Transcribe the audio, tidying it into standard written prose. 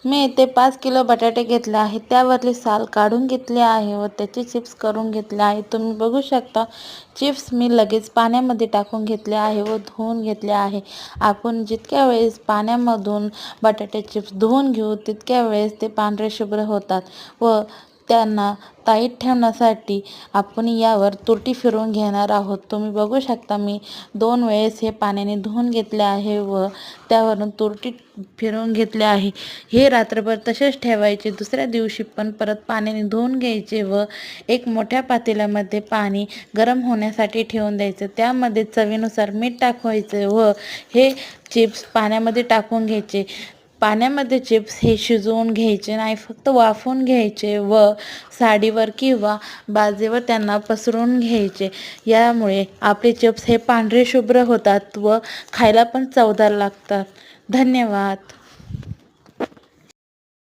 मी इथे 5 किलो बटाटे घेतले आहेत. त्यावरली साल काढून घेतले आहे व त्याचे चिप्स करून घेतले आहे. तुम्ही बघू शकता चिप्स मी लगेच पाण्यामध्ये टाकून घेतले आहे व धुवून घेतले आहे. आपण जितक्या वेळेस पाण्यामधून बटाटे चिप्स धुवून घेऊ तितक्या वेळेस ते पांढरे शुभ्र होतात व त्यांना टाईट ठेवण्यासाठी आपण यावर तुरटी फिरवून घेणार आहोत. तुम्ही बघू शकता मी 2 वेळेस हे पाण्याने धुवून घेतले आहे व त्यावरून तुरटी फिरवून घेतले आहे. हे रात्रभर तसेच ठेवायचे. दुसऱ्या दिवशी पण परत पाण्याने धुवून घ्यायचे व एक मोठ्या पातेल्यामध्ये पाणी गरम होण्यासाठी ठेवून द्यायचं. त्यामध्ये चवीनुसार मीठ टाकायचं व हे चिप्स पाण्यामध्ये टाकून घ्यायचे. पाण्यामध्ये चिप्स हे शिजवून घ्यायचे नाही, फक्त वाफवून घ्यायचे व साडीवर किंवा बाजेवर त्यांना पसरून घ्यायचे. यामुळे आपले चिप्स हे पांढरे शुभ्र होतात व खायला पण चवदार लागतात. धन्यवाद.